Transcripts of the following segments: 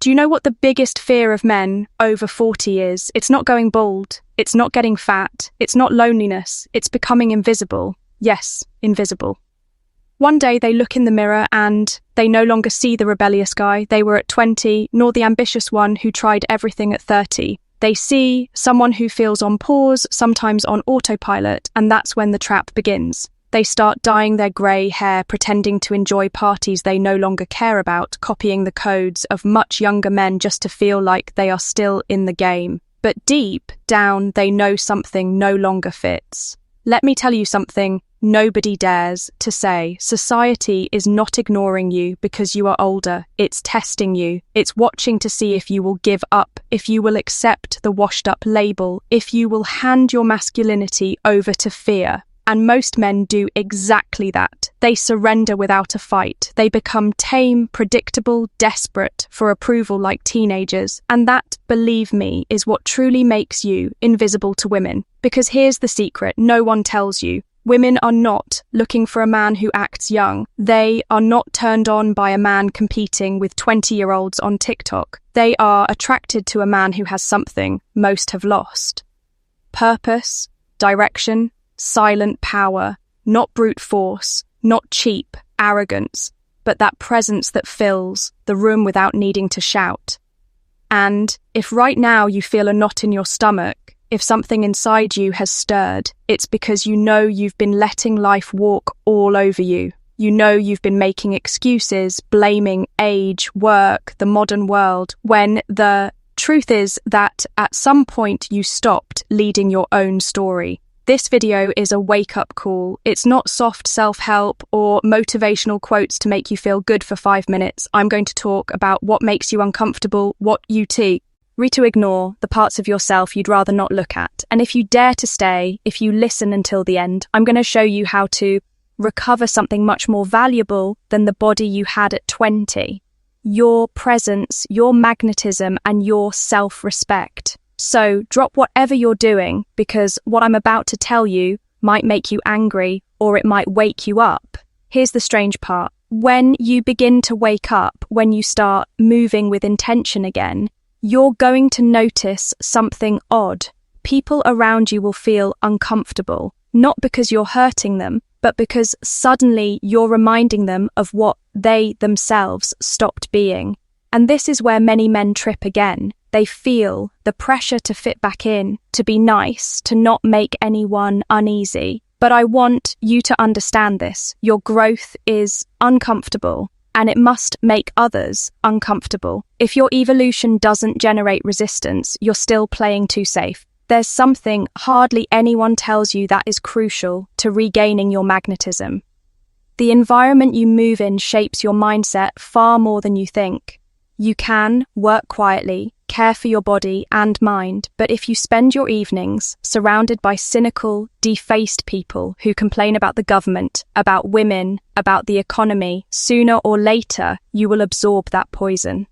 Do you know what the biggest fear of men over 40 is? It's not going bald. It's not getting fat. It's not loneliness. It's becoming invisible. Yes, invisible. One day they look in the mirror and they no longer see the rebellious guy they were at 20, nor the ambitious one who tried everything at 30. They see someone who feels on pause, sometimes on autopilot, and that's when the trap begins. They start dyeing their grey hair, pretending to enjoy parties they no longer care about, copying the codes of much younger men just to feel like they are still in the game. But deep down, they know something no longer fits. Let me tell you something nobody dares to say. Society is not ignoring you because you are older. It's testing you. It's watching to see if you will give up, if you will accept the washed-up label, if you will hand your masculinity over to fear. And most men do exactly that. They surrender without a fight. They become tame, predictable, desperate for approval like teenagers. And that, believe me, is what truly makes you invisible to women. Because here's the secret no one tells you. Women are not looking for a man who acts young. They are not turned on by a man competing with 20-year-olds on TikTok. They are attracted to a man who has something most have lost. Purpose, direction, silent power, not brute force, not cheap arrogance, but that presence that fills the room without needing to shout. And if right now you feel a knot in your stomach, if something inside you has stirred, it's because you know you've been letting life walk all over you. You know you've been making excuses, blaming age, work, the modern world, when the truth is that at some point you stopped leading your own story. This video is a wake-up call. It's not soft self-help or motivational quotes to make you feel good for 5 minutes. I'm going to talk about what makes you uncomfortable, what you to ignore, the parts of yourself you'd rather not look at. And if you dare to stay, if you listen until the end, I'm going to show you how to recover something much more valuable than the body you had at 20. Your presence, your magnetism, and your self-respect. So drop whatever you're doing, because what I'm about to tell you might make you angry or it might wake you up. Here's the strange part. When you begin to wake up, when you start moving with intention again, you're going to notice something odd. People around you will feel uncomfortable, not because you're hurting them, but because suddenly you're reminding them of what they themselves stopped being. And this is where many men trip again. They feel the pressure to fit back in, to be nice, to not make anyone uneasy. But I want you to understand this. Your growth is uncomfortable, and it must make others uncomfortable. If your evolution doesn't generate resistance, you're still playing too safe. There's something hardly anyone tells you that is crucial to regaining your magnetism. The environment you move in shapes your mindset far more than you think. You can work quietly, care for your body and mind, but if you spend your evenings surrounded by cynical, defaced people who complain about the government, about women, about the economy, sooner or later you will absorb that poison.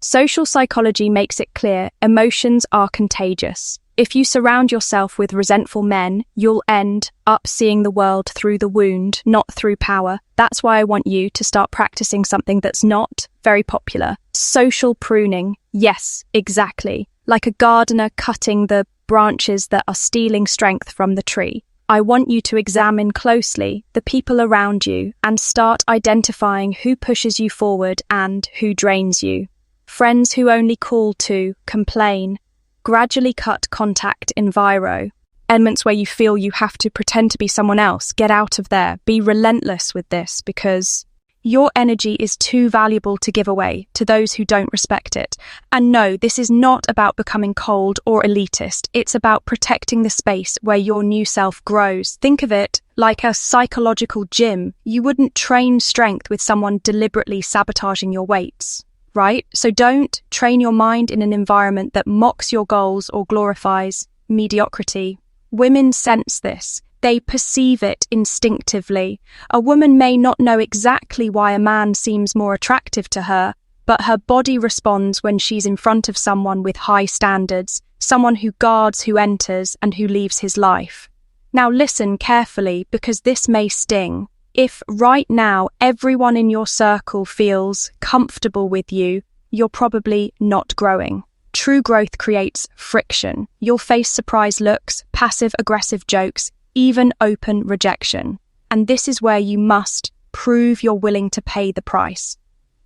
Social psychology makes it clear emotions are contagious. If you surround yourself with resentful men, you'll end up seeing the world through the wound, not through power. That's why I want you to start practicing something that's not very popular. Social pruning. Yes, exactly. Like a gardener cutting the branches that are stealing strength from the tree. I want you to examine closely the people around you and start identifying who pushes you forward and who drains you. Friends who only call to complain. Gradually cut contact in viro. Elements where you feel you have to pretend to be someone else. Get out of there. Be relentless with this, because your energy is too valuable to give away to those who don't respect it. And no, this is not about becoming cold or elitist. It's about protecting the space where your new self grows. Think of it like a psychological gym. You wouldn't train strength with someone deliberately sabotaging your weights. Right? So don't train your mind in an environment that mocks your goals or glorifies mediocrity. Women sense this. They perceive it instinctively. A woman may not know exactly why a man seems more attractive to her, but her body responds when she's in front of someone with high standards, someone who guards who enters and who leaves his life. Now listen carefully, because this may sting. If right now everyone in your circle feels comfortable with you, you're probably not growing. True growth creates friction. You'll face surprise looks, passive-aggressive jokes, even open rejection. And this is where you must prove you're willing to pay the price.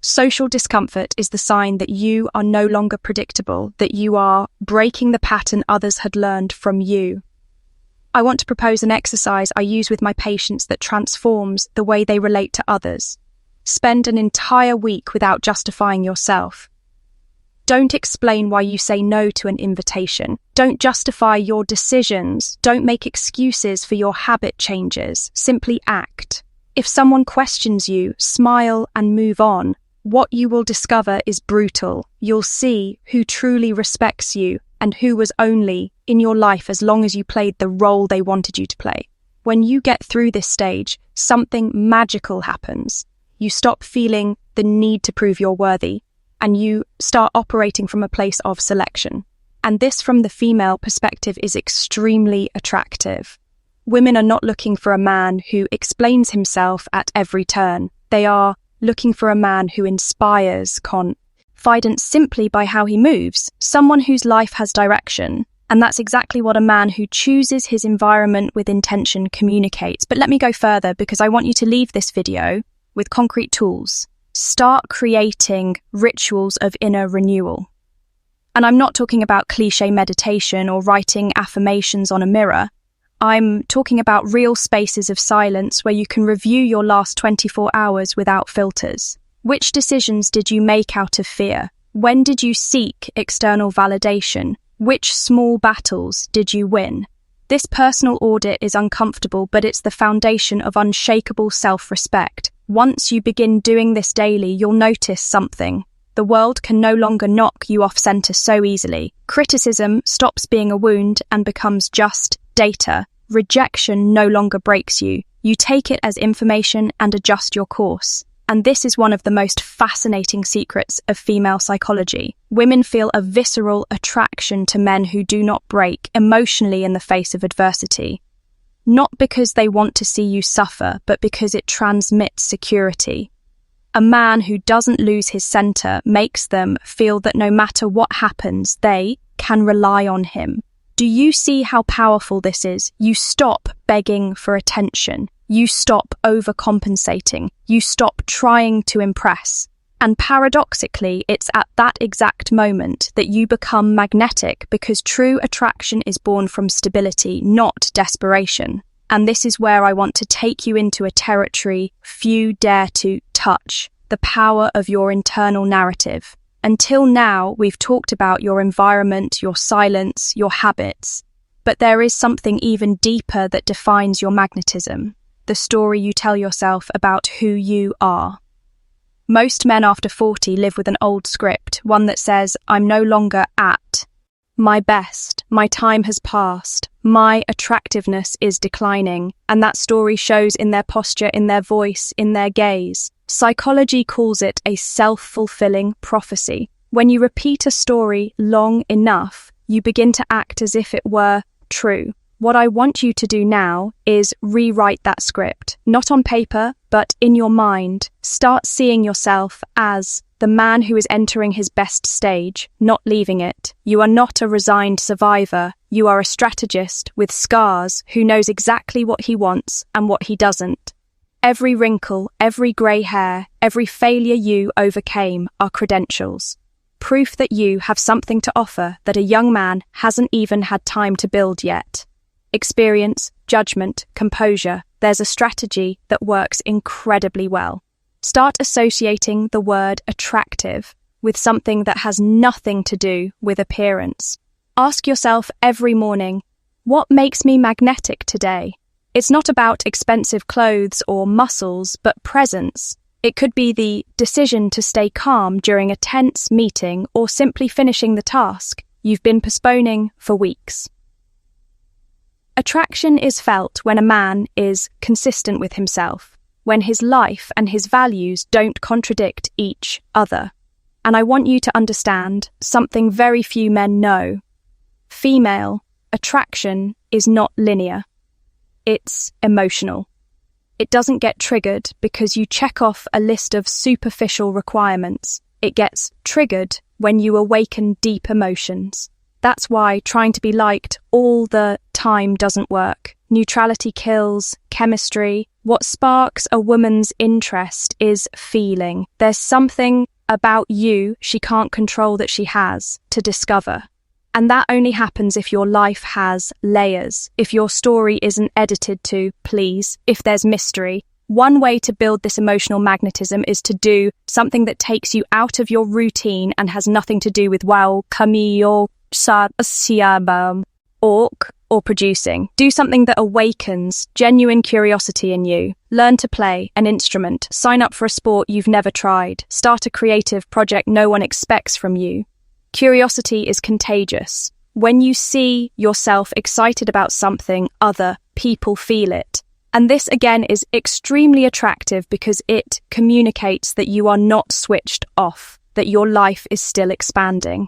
Social discomfort is the sign that you are no longer predictable, that you are breaking the pattern others had learned from you. I want to propose an exercise I use with my patients that transforms the way they relate to others. Spend an entire week without justifying yourself. Don't explain why you say no to an invitation. Don't justify your decisions. Don't make excuses for your habit changes. Simply act. If someone questions you, smile and move on. What you will discover is brutal. You'll see who truly respects you and who was only in your life as long as you played the role they wanted you to play. When you get through this stage, something magical happens. You stop feeling the need to prove you're worthy, and you start operating from a place of selection. And this, from the female perspective, is extremely attractive. Women are not looking for a man who explains himself at every turn. They are looking for a man who inspires confidence simply by how he moves, someone whose life has direction. And that's exactly what a man who chooses his environment with intention communicates. But let me go further, because I want you to leave this video with concrete tools. Start creating rituals of inner renewal. And I'm not talking about cliche meditation or writing affirmations on a mirror. I'm talking about real spaces of silence where you can review your last 24 hours without filters. Which decisions did you make out of fear? When did you seek external validation? Which small battles did you win? This personal audit is uncomfortable, but it's the foundation of unshakable self-respect. Once you begin doing this daily, you'll notice something. The world can no longer knock you off center so easily. Criticism stops being a wound and becomes just data. Rejection no longer breaks you. You take it as information and adjust your course. And this is one of the most fascinating secrets of female psychology. Women feel a visceral attraction to men who do not break emotionally in the face of adversity. Not because they want to see you suffer, but because it transmits security. A man who doesn't lose his center makes them feel that no matter what happens, they can rely on him. Do you see how powerful this is? You stop begging for attention. You stop overcompensating. You stop trying to impress. And paradoxically, it's at that exact moment that you become magnetic, because true attraction is born from stability, not desperation. And this is where I want to take you into a territory few dare to touch: the power of your internal narrative. Until now, we've talked about your environment, your silence, your habits. But there is something even deeper that defines your magnetism: the story you tell yourself about who you are. Most men after 40 live with an old script, one that says, I'm no longer at my best, my time has passed, my attractiveness is declining, and that story shows in their posture, in their voice, in their gaze. Psychology calls it a self-fulfilling prophecy. When you repeat a story long enough, you begin to act as if it were true. What I want you to do now is rewrite that script, not on paper, but in your mind. Start seeing yourself as the man who is entering his best stage, not leaving it. You are not a resigned survivor. You are a strategist with scars who knows exactly what he wants and what he doesn't. Every wrinkle, every grey hair, every failure you overcame are credentials. Proof that you have something to offer that a young man hasn't even had time to build yet. Experience, judgment, composure. There's a strategy that works incredibly well. Start associating the word attractive with something that has nothing to do with appearance. Ask yourself every morning, what makes me magnetic today? It's not about expensive clothes or muscles, but presence. It could be the decision to stay calm during a tense meeting, or simply finishing the task you've been postponing for weeks. Attraction is felt when a man is consistent with himself, when his life and his values don't contradict each other. And I want you to understand something very few men know. Female attraction is not linear. It's emotional. It doesn't get triggered because you check off a list of superficial requirements. It gets triggered when you awaken deep emotions. That's why trying to be liked all the time doesn't work. Neutrality kills chemistry. What sparks a woman's interest is feeling. There's something about you she can't control that she has to discover. And that only happens if your life has layers, if your story isn't edited to please, if there's mystery. One way to build this emotional magnetism is to do something that takes you out of your routine and has nothing to do with or producing. Do something that awakens genuine curiosity in you. Learn to play an instrument. Sign up for a sport you've never tried. Start a creative project no one expects from you. Curiosity is contagious. When you see yourself excited about something, other people feel it. And this again is extremely attractive because it communicates that you are not switched off, that your life is still expanding.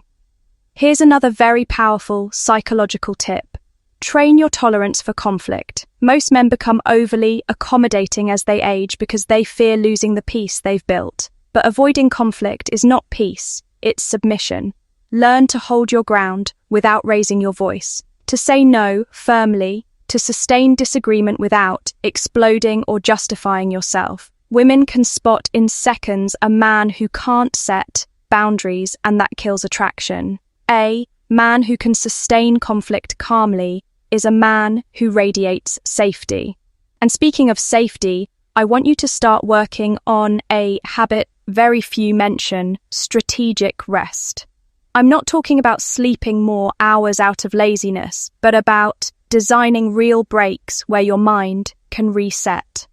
Here's another very powerful psychological tip. Train your tolerance for conflict. Most men become overly accommodating as they age because they fear losing the peace they've built. But avoiding conflict is not peace, it's submission. Learn to hold your ground without raising your voice, to say no firmly, to sustain disagreement without exploding or justifying yourself. Women can spot in seconds a man who can't set boundaries, and that kills attraction. A man who can sustain conflict calmly is a man who radiates safety. And speaking of safety, I want you to start working on a habit very few mention: strategic rest. I'm not talking about sleeping more hours out of laziness, but about designing real breaks where your mind can reset.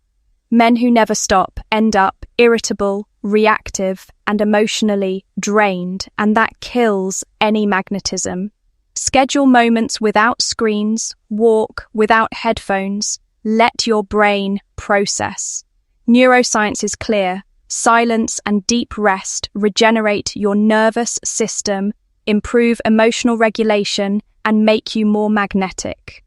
Men who never stop end up irritable, reactive, and emotionally drained, and that kills any magnetism. Schedule moments without screens, walk without headphones, let your brain process. Neuroscience is clear. Silence and deep rest regenerate your nervous system, improve emotional regulation, and make you more magnetic.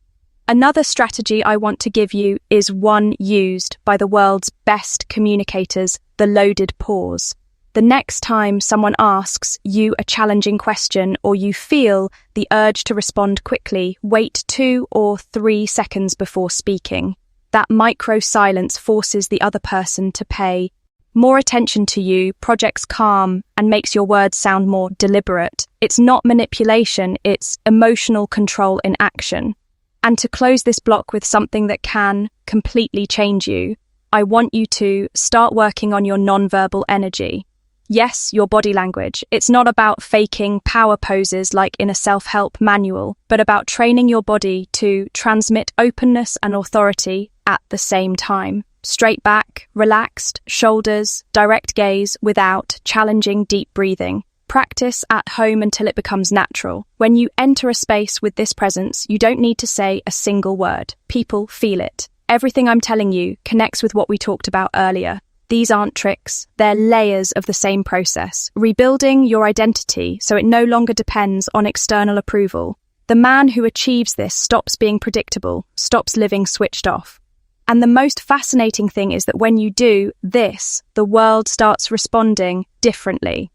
Another strategy I want to give you is one used by the world's best communicators, the loaded pause. The next time someone asks you a challenging question or you feel the urge to respond quickly, wait 2 or 3 seconds before speaking. That micro silence forces the other person to pay more attention to you, projects calm, and makes your words sound more deliberate. It's not manipulation, it's emotional control in action. And to close this block with something that can completely change you, I want you to start working on your nonverbal energy. Yes, your body language. It's not about faking power poses like in a self-help manual, but about training your body to transmit openness and authority at the same time. Straight back, relaxed, shoulders, direct gaze without challenging deep breathing. Practice at home until it becomes natural. When you enter a space with this presence, you don't need to say a single word. People feel it. Everything I'm telling you connects with what we talked about earlier. These aren't tricks, they're layers of the same process. Rebuilding your identity so it no longer depends on external approval. The man who achieves this stops being predictable, stops living switched off. And the most fascinating thing is that when you do this, the world starts responding differently.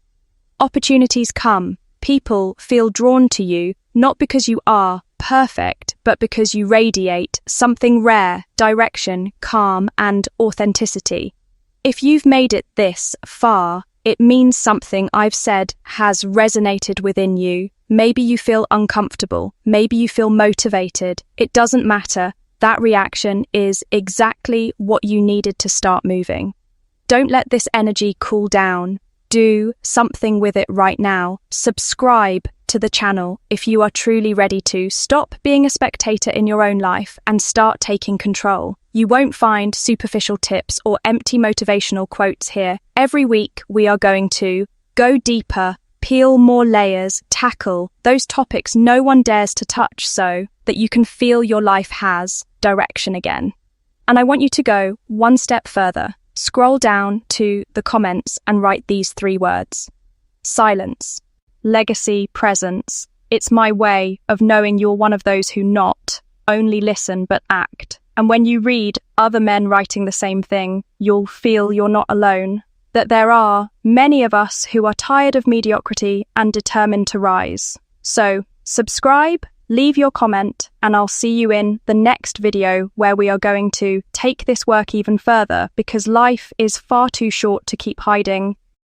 Opportunities come. People feel drawn to you, not because you are perfect, but because you radiate something rare: direction, calm, and authenticity. If you've made it this far, it means something I've said has resonated within you. Maybe you feel uncomfortable. Maybe you feel motivated. It doesn't matter. That reaction is exactly what you needed to start moving. Don't let this energy cool down. Do something with it right now. Subscribe to the channel if you are truly ready to stop being a spectator in your own life and start taking control. You won't find superficial tips or empty motivational quotes here. Every week we are going to go deeper, peel more layers, tackle those topics no one dares to touch so that you can feel your life has direction again. And I want you to go one step further. Scroll down to the comments and write these 3 words. Silence, legacy, presence. It's my way of knowing you're one of those who not only listen but act. And when you read other men writing the same thing, you'll feel you're not alone. that there are many of us who are tired of mediocrity and determined to rise. So, subscribe, leave your comment, and I'll see you in the next video where we are going to take this work even further, because life is far too short to keep hiding